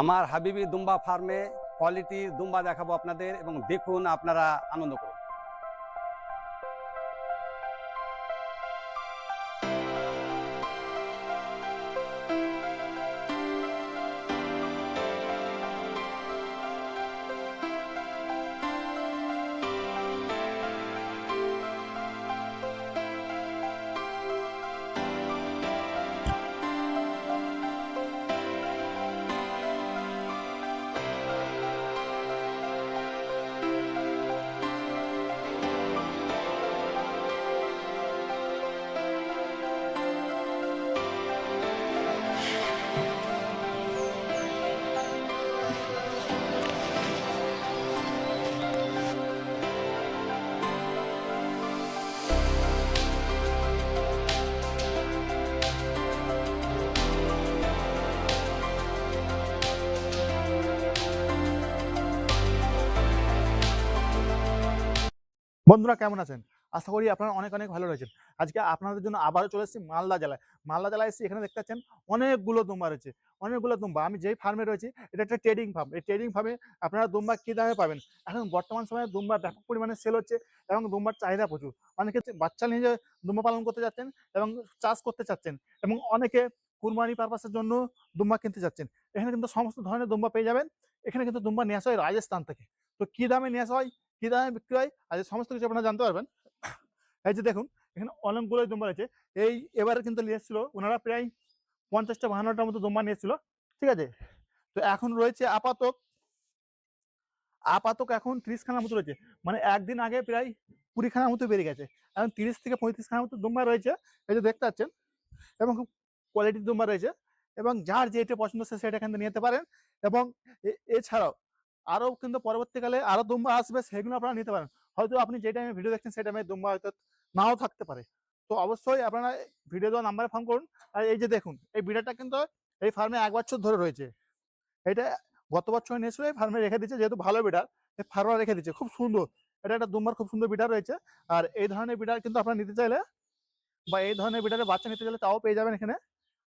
আমার হাবিবি দুম্বা ফার্মে কোয়ালিটির দুম্বা দেখাবো আপনাদের এবং দেখুন আপনারা আনন্দ করুন। বন্ধুরা কেমন আছেন? আশা করি আপনারা অনেক অনেক ভালো রয়েছেন। আজকে আপনাদের জন্য আবারও চলে এসেছি মালদা জেলায়। মালদা জেলায় এসেছি, এখানে দেখতে পাচ্ছেন অনেকগুলো দুম্বা রয়েছে। অনেকগুলো দুম্বা। আমি যেই ফার্মে রয়েছি এটা একটা ট্রেডিং ফার্ম। এই ট্রেডিং ফার্মে আপনারা দুম্বা কি দামে পাবেন? এখন বর্তমান সময়ে দুম্বা ব্যাপক পরিমাণে সেল হচ্ছে এবং দুম্বার চাহিদা প্রচুর। অনেকে বাচ্চা নিয়ে দুম্বা পালন করতে যাচ্ছেন এবং চাষ করতে চাচ্ছেন এবং অনেকে কুরবানি পারপাসের জন্য দুম্বা কিনতে চাচ্ছেন। এখানে কিন্তু সমস্ত ধরনের দুম্বা পেয়ে যাবেন। এখানে কিন্তু দুম্বা নিয়ে আসা হয় রাজস্থান থেকে। তো কি দামে নিয়ে আসা হয়, কি দামে বিক্রি হয়, আজ সমস্ত কিছু আপনারা জানতে পারবেন। এই যে দেখুন, এখানে অনেকগুলো দুম্বা রয়েছে। এবারে কিন্তু নিয়ে এসেছিল ওনারা প্রায় ৫০টা-৫২টার মতো দুম্বা নিয়ে এসেছিল। ঠিক আছে? তো এখন রয়েছে আপাতত আপাতত এখন ৩০ খানার মতো রয়েছে। মানে একদিন আগে প্রায় ২০ খানার মতো বেড়ে গেছে। এখন ৩০ থেকে ৩৫ খানার মতো দুম্বা রয়েছে। এই যে দেখতে পাচ্ছেন, এবং খুব কোয়ালিটির দুম্বা রয়েছে এবং যার যেটা পছন্দ সেটা এখান থেকে নিতে পারেন। এবং এছাড়াও আরও কিন্তু পরবর্তীকালে আরও দুম্বা আসবে, সেগুলো আপনারা নিতে পারেন। হয়তো আপনি যে টাইমে ভিডিও দেখছেন সেই টাইমে দুম্বা হয়তো নাও থাকতে পারে। তো অবশ্যই আপনারা ভিডিও দেওয়া নাম্বারে ফোন করুন। আর এই যে দেখুন, এই বিড়ালটা কিন্তু এই ফার্মে ১ বছর ধরে রয়েছে। এটা গত বছর নিয়েছিল, এই ফার্মে রেখে দিচ্ছে, যেহেতু ভালো বিড়াল এই ফার্মে রেখে দিচ্ছে। খুব সুন্দর, এটা একটা দুম্বার খুব সুন্দর বিড়াল রয়েছে। আর এই ধরনের বিড়াল কিন্তু আপনারা নিতে চাইলে বা এই ধরনের বিড়ালের বাচ্চা নিতে চাইলে তাও পেয়ে যাবেন এখানে।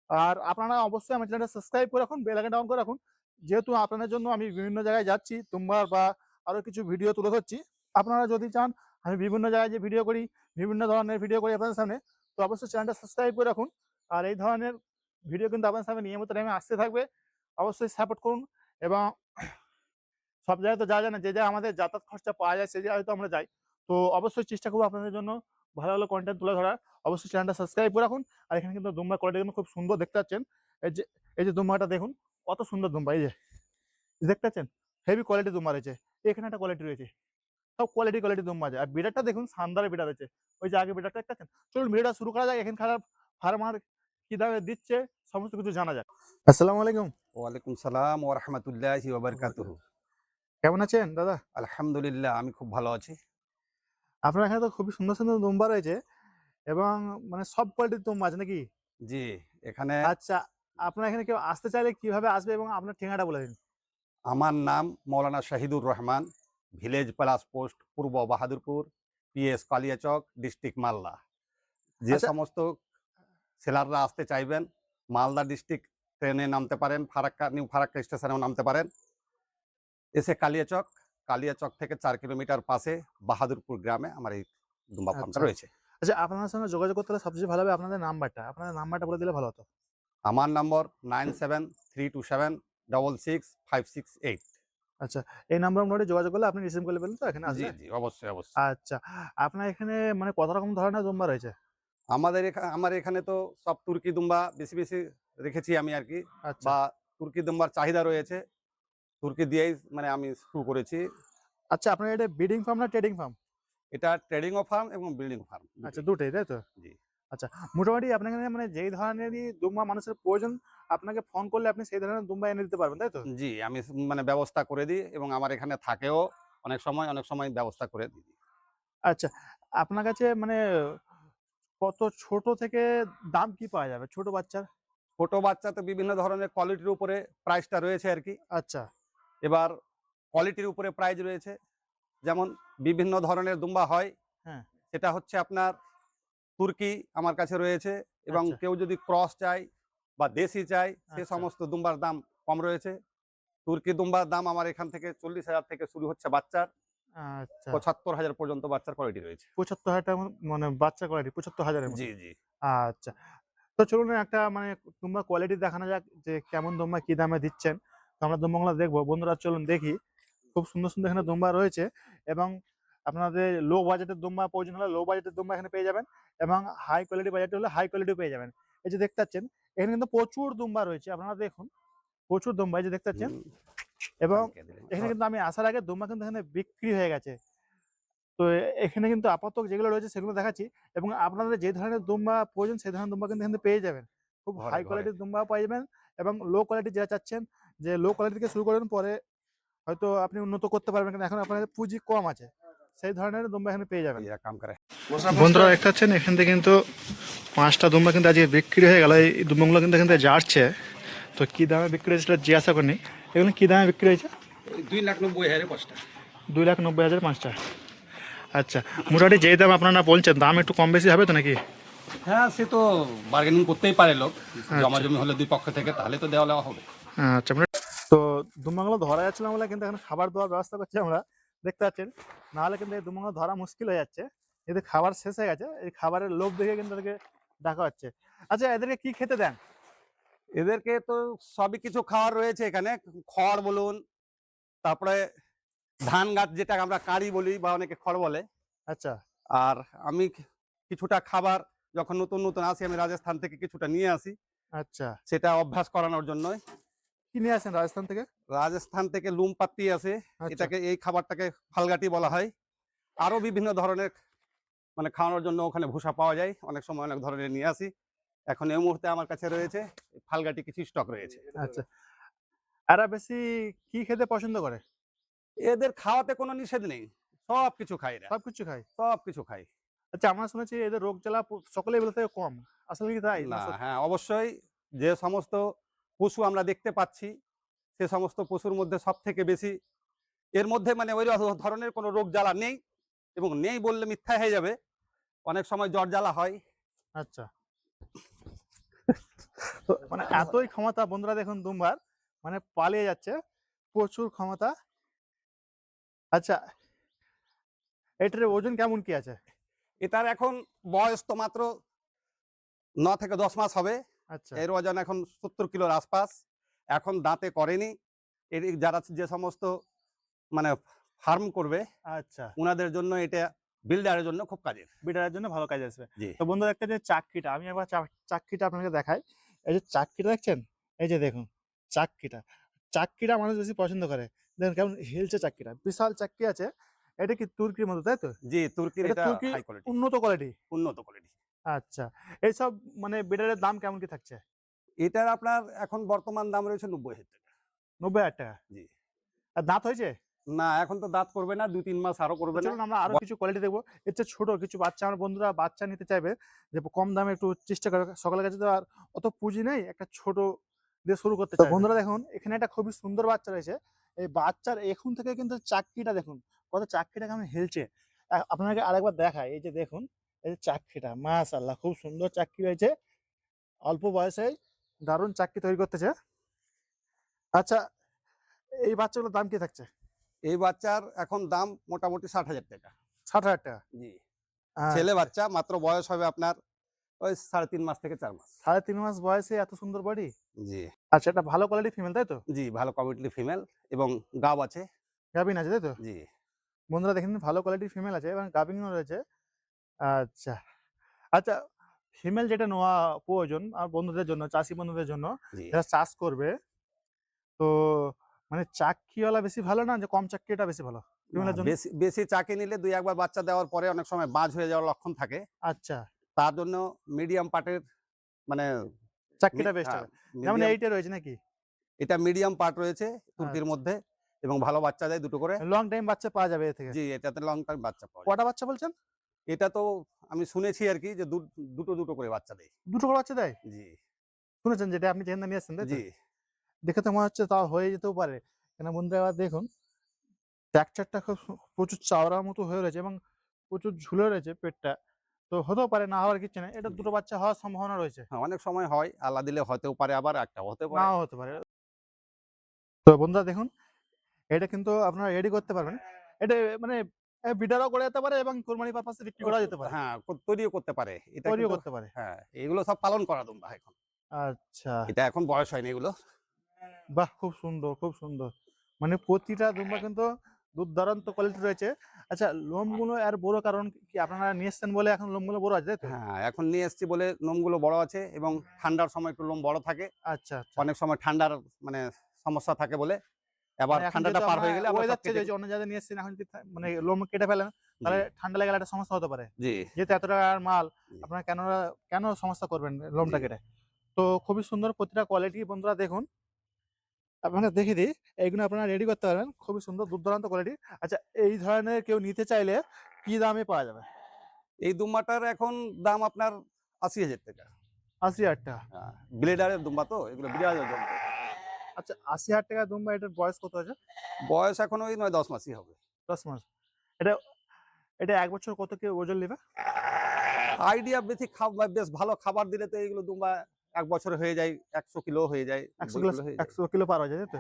আর আপনারা অবশ্যই আমার চ্যানেলটা সাবস্ক্রাইব করে রাখুন, বেল আইকনটা অন করে রাখুন। যেহেতু আপনাদের জন্য আমি বিভিন্ন জায়গায় যাচ্ছি, তুমবার বা আরো কিছু ভিডিও তুলে ধরছি। আপনারা যদি চান আমি বিভিন্ন জায়গায় যে ভিডিও করি, বিভিন্ন ধরনের ভিডিও করি আপনাদের সামনে, তো অবশ্যই চ্যানেলটা সাবস্ক্রাইব করে রাখুন। আর এই ধরনের ভিডিও কিন্তু আপনাদের সামনে নিয়মিত টাইমে আসতে থাকবে। অবশ্যই সাপোর্ট করুন। এবং সব জায়গায় তো যাওয়া যায় না, যে জায়গায় আমাদের যাতায়াত খরচা পাওয়া যায় সেই জায়গায় হয়তো আমরা যাই। তো অবশ্যই চেষ্টা করবো আপনাদের জন্য ভালো ভালো কন্টেন্ট তুলে ধরার। অবশ্যই চ্যানেলটা সাবস্ক্রাইব করে রাখুন। আর এখানে কিন্তু দুম্বার কোয়ালিটি কিন্তু খুব সুন্দর দেখতে পাচ্ছেন। এই যে এই যে দুম্বাটা দেখুন, কত সুন্দর দুম্বা। এই যে দেখতে পাচ্ছেন, হেভি কোয়ালিটি দুম্বা রয়েছে। এখানে একটা কোয়ালিটি রয়েছে, সব কোয়ালিটি দুম্বা আছে। আর বিড়ালটা দেখুন, শানদারের বিড়াল রয়েছে। ওই যে আগে বিড়ালটা দেখতে পাচ্ছেন। চলুন ভিডিওটা শুরু করা যাক। এখানকার ফার্মার কি দামে দিচ্ছে সমস্ত কিছু জানা যাক। আসসালামু আলাইকুম। ওয়ালাইকুম সালাম ওয়া রাহমাতুল্লাহি ওয়া বারাকাতুহু। কেমন আছেন দাদা? আলহামদুলিল্লাহ, আমি খুব ভালো আছি। আপনার এখানে তো খুবই সুন্দর সুন্দর দুম্বা রয়েছে এবং মানে সব কোয়ালিটির দুম্বা আছে নাকি? জি, এখানে আচ্ছা, আপনার এখানে কেউ আসতে চাইলে কিভাবে আসবে এবং আপনার ঠিকানাটা বলে দিন। আমার নাম Maulana Shahidur Rahman, village plus post Purba Bahadurpur, PS Kaliachak, district Malda. যে আচ্ছা, সমস্ত সেলাররা আসতে চাইবেন মালদা ডিস্ট্রিক্ট ট্রেনে নামতে পারেন, ফারাক্কা নিউ ফারাক্কা স্টেশনেও নামতে পারেন। এসে কালিয়াচক, কালিয়াচক থেকে ৪ কিলোমিটার পাশে বাহাদুরপুর গ্রামে আমার এই দুম্বা ফার্মটা আচ্ছা। রয়েছে। আচ্ছা, আপনার সঙ্গে যোগাযোগ করতে হলে সবচেয়ে ভালো হবে আপনাদের নাম্বারটা বলে দিলে ভালো হতো। আমার নম্বর 9732766568। আচ্ছা, এই নাম্বার মোটামুটি যোগাযোগ করলে আপনি রিসিভ করে ফেলবেন তো এখানে জি, আসলে? জি, অবশ্যই, অবশ্যই। আচ্ছা, আপনার এখানে মানে কত রকম ধরনের দুম্বা রয়েছে? আমার এখানে তো সব তুর্কি দুম্বা বেশি, বেশি রেখেছি আমি আরকি। আচ্ছা, বা তুর্কি দুম্বার চাহিদা রয়েছে। তুর্কি দিয়েই মানে আমি শুরু করেছি। আচ্ছা, আপনার এটা ব্রিডিং ফার্ম না ট্রেডিং ফার্ম? এটা ট্রেডিংও ফার্ম এবং বিল্ডিং ফার্ম আচ্ছা, দুটোই। দুটোই তাই তো? জি। আচ্ছা, মোটামুটি আপনার এখানে মানে যেই ধরনেরই দুম্বা মানুষের প্রয়োজন, আপনাকে ফোন করলে আপনি সেই ধরনের দুম্বা এনে দিতে পারবেন, তাই তো? জি, আমি মানে ব্যবস্থা করে দিই এবং আমার এখানে থাকেও অনেক সময় ব্যবস্থা করে দিই। আচ্ছা, আপনার কাছে মানে কত ছোট থেকে দাম কি পাওয়া যাবে ছোট বাচ্চার? ছোট বাচ্চাতে বিভিন্ন ধরনের কোয়ালিটির উপরে প্রাইসটা রয়েছে আরকি। আচ্ছা, এবার কোয়ালিটির উপরে প্রাইস রয়েছে। যেমন বিভিন্ন ধরনের দুম্বা হয়। হ্যাঁ, সেটা হচ্ছে আপনার তুর্কি আমার কাছে রয়েছে এবং আচ্ছা, কেউ যদি ক্রস চায় বা দেশি চায় সে আচ্ছা, সমস্ত দুম্বার দাম কম রয়েছে। তুর্কি দুম্বার দাম আমার এখান থেকে 40,000 থেকে শুরু হচ্ছে বাচ্চার, আচ্ছা, 75,000 পর্যন্ত বাচ্চার কোয়ালিটি রয়েছে। 75,000 টাকা মানে বাচ্চা কোয়ালিটি 75,000 এর মতো। জি, জি। আচ্ছা। তো চলুন একটা মানে দুম্বার কোয়ালিটি দেখানো যাক যে কেমন দুম্বা কি দামে দিচ্ছেন। তো আমরা দুম্বাগুলো দেখবো। বন্ধুরা চলুন দেখি। খুব সুন্দর, সুন্দর এখানে দুম্বা রয়েছে এবং আপনাদের লো বাজেটের দুম্বা প্রয়োজন হলে লো বাজেটের দুম্বা এখানে পেয়ে যাবেন এবং হাই কোয়ালিটি বাজেট হলে হাই কোয়ালিটিও পেয়ে যাবেন। এই যে দেখতে পাচ্ছেন এখানে কিন্তু প্রচুর দুম্বা রয়েছে। আপনারা দেখুন প্রচুর দুম্বা এই যে দেখতে পাচ্ছেন হুম, এবং কালকে দিলেন। এখানে কিন্তু আমি আসার আগে দুম্বা কিন্তু এখানে বিক্রি হয়ে গেছে। তো এখানে কিন্তু আপাতত যেগুলো রয়েছে সেগুলো দেখাচ্ছি এবং আপনাদের যে ধরনের দুম্বা প্রয়োজন সেই ধরনের দুম্বা কিন্তু এখানে পেয়ে যাবেন। খুব ঘরে, হাই ঘরে। কোয়ালিটির দুম্বাও পেয়ে যাবেন এবং লো কোয়ালিটি যেটা চাচ্ছেন যে লো কোয়ালিটি থেকে শুরু করবেন পরে হয়তো আপনি উন্নত করতে পারবেন কিন্তু এখন আপনার পুঁজি কম আছে। সেই ধরনের দুম্বা এখানে পেয়ে যাবেন। এরা কাম করে। বন্ধুরা দেখতে পাচ্ছেন এখান থেকে কিন্তু 5টা দুম্বা কিন্তু আজকে বিক্রি হয়ে গেল। এই দুম্বাগুলো কিন্তু এখান থেকে যাচ্ছে। তো কি দামে বিক্রি হয়েছে সেটা জিজ্ঞাসা করিনি। এগুলো কি দামে বিক্রি হয়েছে? 2,90,000 পাঁচটা। 2,90,000 5টা। আচ্ছা, মোটামুটি যেই দাম আপনারা বলছেন দাম একটু কম বেশি হবে তো নাকি? হ্যাঁ, সে তো বার্গেনিং করতেই পারে লোক। জমাজমি হলে দুই পক্ষ থেকে তাহলে তো দেওয়া হবে। আচ্ছা, তো দুম্বাগুলো ধরা যাচ্ছে না বলে কিন্তু এখানে খাবার দেওয়ার ব্যবস্থা করছি আমরা। দেখতে পাচ্ছেন নাহলে কিন্তু এই দুম্বাগুলো ধরা মুশকিল হয়ে যাচ্ছে। এদের খাবার শেষ হয়ে গেছে, এই খাবারের লোভ দেখে কিন্তু এদেরকে ডাকা হচ্ছে। আচ্ছা, এদেরকে কি খেতে দেন? এদেরকে তো সবই কিছু খাওয়ার রয়েছে এখানে। খড় বলুন, তারপরে ধান গাছ যেটা আমরা কাড়ি বলি বা অনেকে খড় বলে। আচ্ছা, আর আমি কিছুটা খাবার যখন নতুন নতুন আসি আমি রাজস্থান থেকে কিছুটা নিয়ে আসি, আচ্ছা। সেটা অভ্যাস করানোর জন্য। কি নিয়ে আসেন রাজস্থান থেকে? রাজস্থান থেকে লুম পাত্তি আছে, আচ্ছা, এটাকে এই খাবারটাকে ফালগাটি বলা হয়। আরো বিভিন্ন ধরনের মানে খাওয়ানোর জন্য ওখানে ভুসা পাওয়া যায়, অনেক সময় অনেক ধরনের নিয়ে আসি। এখন এই মুহূর্তে আমার কাছে রয়েছে ফালগাটি, কিছু স্টক রয়েছে। আচ্ছা। এরা বেশি কি খেতে পছন্দ করে? এদের খাওয়াতে কোনো নিষেধ নেই, সব কিছু খায় এরা, সবকিছু খায়? সব কিছু খায়। আচ্ছা, আমরা শুনেছি এদের রোগ জ্বালা সকলেই বলে থেকে কম। আসলে কি তাই? না না, সত্যি? হ্যাঁ অবশ্যই। যে সমস্ত পশু আমরা দেখতে পাচ্ছি সে সমস্ত পশুর মধ্যে সব থেকে বেশি এর মধ্যে মানে ওই ধরনের কোনো রোগ জ্বালা নেই, এবং নেই বললে মিথ্যা হয়ে যাবে। অনেক সময় জ্বর জ্বালা হয়। আচ্ছা। তো মানে এতই ক্ষমতা বন্ধুরা দেখুন দুম্বার মানে পালিয়ে যাচ্ছে, প্রচুর ক্ষমতা। আচ্ছা, এটার ওজন কেমন কি আছে? এটার এখন বয়স তো মাত্র 9 থেকে 10 মাস হবে। আচ্ছা, এর ওজন এখন 70 কিলোর আশপাশ। এখন দাঁতে করেনি। এর যারা যে সমস্ত মানে ফার্ম করবে আচ্ছা। উনাদের জন্য এটা, বিল্ডারের জন্য খুব কাজের। বিটারের জন্য ভালো কাজে আসবে। জি। তো বন্ধুরা একটা যে চাক্কিটা আমি একবার চাক্কিটা আপনাকে দেখাই। এই যে চাক্কিটা দেখছেন? এই যে দেখুন চাক্কিটা। চাক্কিটা মানুষ বেশি পছন্দ করে। দেখুন কেমন হেলছে চাক্কিটা। বিশাল চাক্কি আছে। এটা কি তুর্কির মতো তাই তো? জি, তুর্কির এটা এটা তুর্কি হাই কোয়ালিটি, উন্নত কোয়ালিটি। উন্নত কোয়ালিটি। আচ্ছা। এইসব মানে বিটারের দাম কেমন কি থাকছে? এটার আপনার এখন বর্তমান দাম রয়েছে 90,000 টাকা। ৯০,০০০ টাকা। জি। আর দাঁত হয়েছে? না, এখন তো দাঁত করবে না, ২-৩ মাস আরো তো করবে না। চলুন আমরা আরো কিছু কোয়ালিটি দেখবো। এর চেয়ে ছোট কিছু বাচ্চা আমার বন্ধুরা বাচ্চা নিতে চাইবে যে কম দামে একটু চেষ্টা করে সকলের কাছে তো আর অত পুঁজি নেই একটা ছোট দিয়ে শুরু করতে চাইবে। বন্ধুরা দেখুন এখানে একটা খুবই সুন্দর বাচ্চা রয়েছে। এই বাচ্চার এখন থেকে কিন্তু চাক্কিটা দেখুন কত চাক্কিটা কেমন হেলছে। আপনাকে আরেকবার দেখাই এই যে দেখুন এই যে চাক্কিটা মাশাআল্লাহ খুব সুন্দর চাক্কি রয়েছে। অল্প বয়সেই দারুণ চাক্কি তৈরি করতেছে। আচ্ছা, এই বাচ্চাগুলোর দাম কি থাকছে? এই বাচ্চার এখন দাম মোটামুটি 60,000 টাকা। ৬০,০০০ টাকা। জি। ছেলে আচ্ছা। বাচ্চা, মাত্র বয়স হবে আপনার ওই ৩.৫ মাস থেকে ৪ মাস। ৩.৫ মাস বয়সে এত সুন্দর বডি? জি। আচ্ছা, এটা ভালো কোয়ালিটির ফিমেল তাই তো? জি, ভালো কোয়ালিটির ফিমেল এবং গাব আছে। গাভিন আছে তাই তো? জি। বন্ধুরা দেখে নিন ভালো কোয়ালিটির ফিমেল আছে এবং গাভিনও রয়েছে। আচ্ছা। আচ্ছা, ফিমেল যেটা নেওয়া প্রয়োজন আর বন্ধুদের জন্য, চাষী বন্ধুদের জন্য জি। যারা চাষ করবে, তো মানে চাক্কিওয়ালা বেশি ভালো না যে কম চাক্কিটা বেশি ভালো না, ফিমেলের জন্য? বেশি বেশি চাকে নিলে ২-১ বার বাচ্চা দেওয়ার পরে অনেক সময় বাজ হয়ে যাওয়ার লক্ষণ থাকে। আচ্ছা, তার জন্য মিডিয়াম পার্টের মানে চাক্কিটা বেস্ট হ্যাঁ, হবে। যেমন মিডিয়াম, এইটা রয়েছে নাকি? এটা মিডিয়াম পার্ট রয়েছে তুর্কির আচ্ছা। মধ্যে এবং ভালো বাচ্চা দেয় দুটো করে। লং টাইম বাচ্চা পাওয়া যাবে এ থেকে। জি, এটাতে লং টাইম বাচ্চা পাওয়া যায়। কটা বাচ্চা বলছেন? এটা তো আমি শুনেছি আরকি যে দুটো, দুটো করে বাচ্চা দেয়। ২ টো করে বাচ্চা দেয়? জি, শুনেছেন যেটা আপনি যেখান থেকে নিয়ে আসছেন তাই তো? জি। দেখে তো মনে হচ্ছে তাও হয়ে যেতেও পারে। কেন বন্ধুরা এবার দেখুন টেক্সচারটা খুব প্রচুর চাওড়ার মতো হয়ে রয়েছে এবং প্রচুর ঝুলে রয়েছে পেটটা। তো হতেও পারে, না হওয়ার কিছু নেই। এটা জি। দুটো বাচ্চা হওয়ার সম্ভাবনা রয়েছে। হ্যাঁ, অনেক সময় হয়। আল্লাহ দিলে হতেও পারে, আবার একটাও হতে পারে। নাও হতে পারে। তো বন্ধুরা দেখুন, এটা কিন্তু আপনারা রেডি করতে পারবেন। এটা মানে বিডারও করা যেতে পারে এবং কোরবানি পারপাসে বিক্রি করা যেতে পারে, হ্যাঁ, তৈরিও করতে পারে। এটা তৈরিও কিন্তু করতে পারে। হ্যাঁ, এগুলো সব পালন করা দুম্বা এখন। আচ্ছা, এটা এখন বয়স হয়নি এগুলো। বাহ! খুব সুন্দর, খুব সুন্দর। মানে প্রতিটা দুম্বা কিন্তু দুর্দান্ত কোয়ালিটি রয়েছে। আচ্ছা, লোমগুলো এর বড় কারণ কি আপনারা নিয়ে এসছেন বলে এখন লোমগুলো বড় আছে, তাই তো? হ্যাঁ, এখন নিয়ে এসেছি বলে লোমগুলো বড় আছে এবং ঠান্ডার সময় একটু লোম বড় থাকে। আচ্ছা, আচ্ছা। অনেক সময় ঠান্ডার মানে সমস্যা থাকে বলে। এবার মানে এখন ঠান্ডাটা যেহেতু পার আমরা হয়ে গেলে আমরা সব ওয়েদার চেঞ্জ কেটে হয়েছে, অন্য জায়গায় নিয়ে এসেছেন, এখন যদি মানে লোম কেটে ফেলেন জি, তাহলে ঠান্ডা লেগে গেলে একটা সমস্যা হতে পারে। জি, যেহেতু এত টাকার মাল জি, আপনারা কেন সমস্যা করবেন জি। লোমটা কেটে? তো খুবই সুন্দর প্রতিটা কোয়ালিটি বন্ধুরা দেখুন। আপনাকে দেখিয়ে দিই, এইগুলো আপনারা রেডি করতে পারবেন। খুবই সুন্দর দুর্দান্ত কোয়ালিটি। আচ্ছা, এই ধরনের কেউ নিতে চাইলে কি দামে পাওয়া যাবে? এই দুম্বাটার এখন দাম আপনার ৮০,০০০ টাকা। ৮০,০০০ টাকা। হ্যাঁ, ব্লেডারের দুম্বা তো এগুলো বিরাট ওজন। আচ্ছা, ৮০,০০০ টাকা দুম্বা, এটার বয়স কত আছে? বয়স এখন ওই ৯-১০ মাসই হবে। ১০ মাস। এটা এটা ১ বছর কত কি ওজন নেবে? আইডিয়া বেশ ভালো খাবার দিলে তো এইগুলো দুম্বা ১ বছরে হয়ে যায়, ১০০ কিলো হয়ে যায়, ১০০ ৯০ কিলো, কিলো হয়ে যায়। ১০০ কিলো পার হয়ে যায়, তাই তো?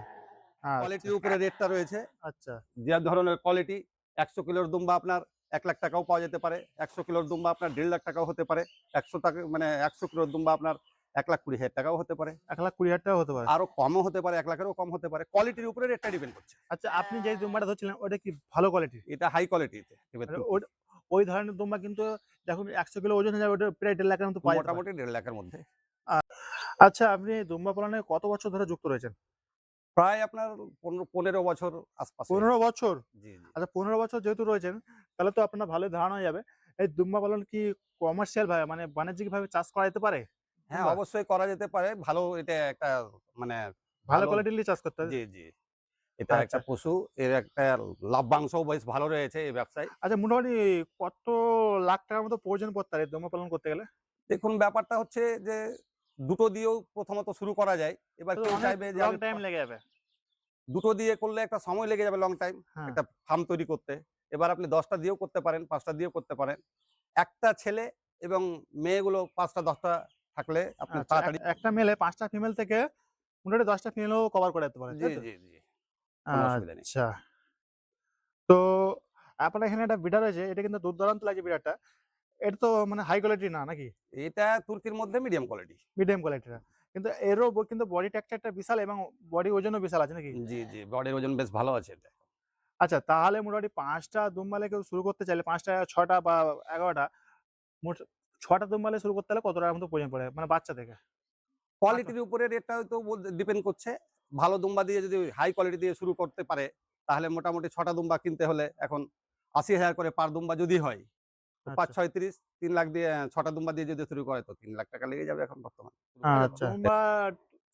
আচ্ছা, কোয়ালিটির উপরে রেটটা রয়েছে। আচ্ছা, যে ধরনের কোয়ালিটি ১০০ কিলোর দুম্বা আপনার ১,০০,০০০ টাকাও পাওয়া যেতে পারে। ১০০ কিলোর দুম্বা আপনার ১,৫০,০০০ টাকাও হতে পারে। ১০০ টাকা মানে ১০০ কিলোর দুম্বা আপনার ১,২০,০০০ টাকাও হতে পারে। ১,২০,০০০ টাকাও হতে পারে। আরো কমও হতে পারে, ১,০০,০০০ এরও কম হতে পারে। কোয়ালিটির উপরে রেটটা ডিপেন্ড করছে। আচ্ছা, আপনি যে দুম্বাটা ধরছিলেন ওটা কি ভালো কোয়ালিটির? এটা হাই কোয়ালিটিতে এবার মানে তুর্কি। ওই ধরনের দুম্বা কিন্তু যখন ১০০ কিলো ওজন হয়ে যাবে ওটা প্রায় ১,৫০,০০০ এর মতো পাওয়া যেতে পারে। মোটামুটি ১,৫০,০০০ এর মধ্যে। আ আচ্ছা, আপনি দুম্বা পালনে কত বছর ধরে যুক্ত রয়েছেন? প্রায় আপনার ১৫ বছর আশপাশে। ১৫ বছর? জি, জি। আচ্ছা, ১৫ বছর যেহেতু রয়েছেন, তাহলে তো আপনার ভালোই ধারণা হয়ে যাবে। এই দুম্বা পালন কি কমার্শিয়াল ভাবে মানে বাণিজ্যিকভাবে চাষ করা যেতে পারে? হ্যাঁ, দুম্বা? অবশ্যই করা যেতে পারে। ভালো এটা একটা মানে ভালো ভালো কোয়ালিটির নিয়ে চাষ করতে হবে? জি, জি। এটা একটা আচ্ছা। পশু। এর একটা লাভ্যাংশও বেশ ভালো রয়েছে এই ব্যবসায়। আচ্ছা, মোটামুটি কত লাখ টাকার মতো প্রয়োজন পড়তে পারে দুম্বা পালন করতে গেলে? দেখুন ব্যাপারটা হচ্ছে যে দুটো দিয়েও প্রথমত শুরু করা যায়। এবার তো কেউ অনেক চাইবে যে লং আমি টাইম লেগে যাবে। দুটো দিয়ে করলে একটা সময় লেগে যাবে লং টাইম। হ্যাঁ। একটা ফার্ম তৈরি করতে। এবার আপনি ১০ টা দিয়েও করতে পারেন, ৫ টা দিয়েও করতে পারেন। একটা ছেলে এবং মেয়েগুলো ৫ টা ১০ টা থাকলে আপনি আচ্ছা, তাড়াতাড়ি একটা মেলে ৫ টা ফিমেল থেকে মোটামুটি ১০ টা ফিমেলও কভার করে দিতে পারে, জি, তাই তো? জি, জি। কোনো অসুবিধা নেই। আচ্ছা। তো আপনার এখানে একটা বিড়াল রয়েছে, এটা কিন্তু দুর্দান্ত লাগছে বিড়ালটা। এটা তো মানে হাই কোয়ালিটি না নাকি? এটা তুর্কির মধ্যে মিডিয়াম কোয়ালিটি। মিডিয়াম কোয়ালিটির। কিন্তু এরও কিন্তু বডি টেক্সচারটা বিশাল এবং বডি ওজনও বিশাল আছে নাকি? জি, জি। বডির ওজন বেশ ভালো আছে এটা। আচ্ছা, তাহলে মোটামুটি ৫ টা দুম্বালে কেউ শুরু করতে চাইলে ৫ টা, ৬ টা বা ১১ টা, মোট ৬ টা দুম্বালে শুরু করতে হলে কত টাকার মতো প্রয়োজন পড়ে? মানে বাচ্চা থেকে? আচ্ছা, কোয়ালিটির উপরে রেটটা হয়তো ডিপেন্ড করছে। ভালো দুম্বা দিয়ে যদি হাই কোয়ালিটি দিয়ে শুরু করতে পারে, তাহলে মোটামুটি ৬ টা দুম্বা কিনতে হলে এখন ৮০,০০০ করে পার দুম্বা যদি হয়, তো ৫, আচ্ছা, ৬, ৩০, ৩,০০,০০০ দিয়ে ৬ টা দুম্বা দিয়ে যদি শুরু করে তো ৳৩,০০,০০০ লেগে যাবে এখন বর্তমানে। শুরু করা আচ্ছা। যেতে পারে। দুম্বার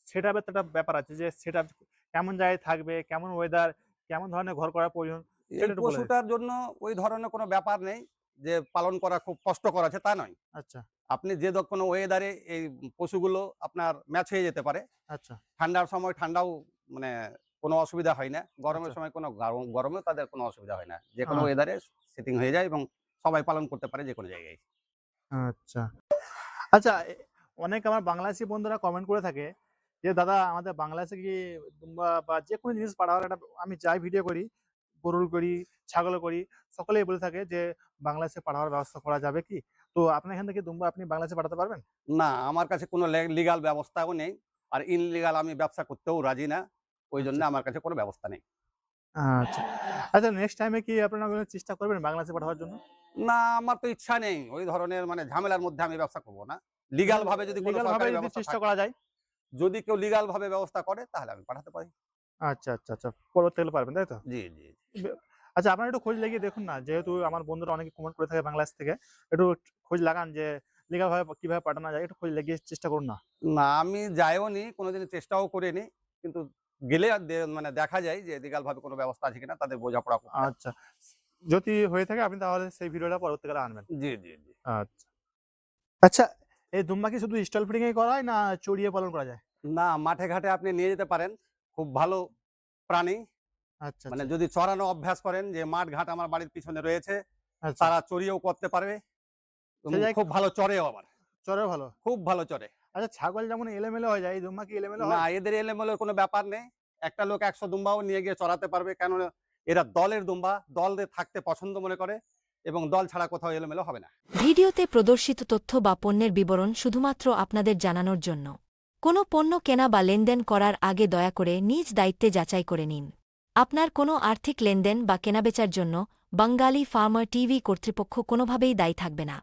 সেটআপ এর তো একটা ব্যাপার আছে যে সেটআপ কেমন জায়গায় থাকবে, কেমন ওয়েদার, কেমন ধরনের ঘর করা প্রয়োজন এই সেটা একটু বলে দিন। পশুটার জন্য ওই ধরনের কোনো ব্যাপার নেই যে পালন করা খুব কষ্টকর আছে তা নয়। আচ্ছা, আপনি যে কোনো ওয়েদারে এই পশুগুলো আপনার ম্যাচ হয়ে যেতে পারে। আচ্ছা, ঠান্ডার সময় ঠান্ডাও মানে কোনো অসুবিধা হয় না। গরমের আচ্ছা, সময় কোনো গরমেও তাদের কোনো অসুবিধা হয় না। যেকোনো আ ওয়েদারে সেটিং হয়ে যায় এবং সবাই পালন করতে পারে যেকোনো জায়গায়। আচ্ছা। আচ্ছা, অনেক আমার বাংলাদেশী বন্ধুরা কমেন্ট করে থাকে যে, "দাদা, আমাদের বাংলাদেশে কি দুম্বা বা যেকোনো জিনিস পাঠাবার একটা আমি যাই ভিডিও করি, গরুর করি, ছাগলের করি, সকলেই বলে থাকে যে বাংলাদেশে পাঠাবার ব্যবস্থা করা যাবে কি?" তো আপনার এখান থেকে দুম্বা আপনি বাংলাদেশে পাঠাতে পারবেন? না, আমার কাছে কোনো লিগাল ব্যবস্থাও নেই। আর ইনলিগাল আমি ব্যবসা করতেও রাজি না। ওইজন্য আচ্ছা, আমার কাছে কোনো ব্যবস্থা নেই। আচ্ছা। আচ্ছা, নেক্সট টাইম এ কি আপনারা কোনো চেষ্টা করবেন বাংলাদেশে পাঠাবার জন্য? না, আমার তো ইচ্ছা নেই। ওই ধরনের মানে ঝামেলার মধ্যে আমি ব্যবসা করব না। লিগাল ভাবে যদি কোনো লিগ্যাল ভাবে সরকারি যদি ব্যবস্থা চেষ্টা থাকে, করা যায়? যদি কেউ লিগাল ভাবে ব্যবস্থা করে তাহলে আমি পাঠাতে পারি। আচ্ছা, আচ্ছা, আচ্ছা। পরবর্তীকালে পারবেন, তাই তো? জি, জি। বে আচ্ছা, আপনারা একটু খোঁজ লাগিয়ে দেখুন না। যেহেতু আমার বন্ধুরা অনেকে কমেন্ট করে থাকে বাংলাদেশ থেকে। একটু খোঁজ লাগান যে লিগ্যাল ভাবে কিভাবে পাঠানো যায়? একটু খোঁজ লাগিয়ে চেষ্টা করুন না। না, আমি যাইওনি, কোনোদিন চেষ্টাও করিনি। কিন্তু গেলে আর মানে দেখা যায় যে লিগাল ভাবে কোনো ব্যবস্থা আছে কিনা তাদের বোঝাপড়া করতে হয়। আচ্ছা। যদি হয়ে থাকে আপনি তাহলে সেই ভিডিওটা পরবর্তীকালে আনবেন। জি, জি, জি। আচ্ছা। আচ্ছা, এই দুম্বা কি শুধু স্টল ফিডিং এই করা হয় না চড়িয়ে পালন করা যায়? না, মাঠে ঘাটে আপনি নিয়ে যেতে পারেন। খুব ভালো প্রাণী। আচ্ছা, মানে আচ্ছা, যদি চড়ানো অভ্যাস করেন যে মাঠ ঘাট আমার বাড়ির পিছনে রয়েছে, আচ্ছা। তারা চড়িয়েও করতে পারবে এবং সে জায়গায় খুব ভালো চড়েও আবার। চড়েও ভালো। খুব ভালো চড়ে। আচ্ছা, ছাগল যেমন এলোমেলো হয়ে যায়, এই দুম্বা কি এলোমেলো না, হয়? এদের এলোমেলোর কোনো ব্যাপার নেই। একটা লোক 100 দুম্বাও নিয়ে গিয়ে চড়াতে পারবে, কেন এরা দলের দুম্বা, দলে থাকতে পছন্দ মনে করে এবং দল ছাড়া কোথাও এলোমেলো হবে না। ভিডিওতে প্রদর্শিত তথ্য বা পণ্যের বিবরণ শুধুমাত্র আপনাদের জানানোর জন্য। কোনো পণ্য কেনা বা লেনদেন করার আগে দয়া করে নিজ দায়িত্বে যাচাই করে নিন। আপনার কোনো আর্থিক লেনদেন বা কেনাবেচার জন্য বাঙালি ফার্মার টিভি কর্তৃপক্ষ কোনোভাবেই দায়ী থাকবে না।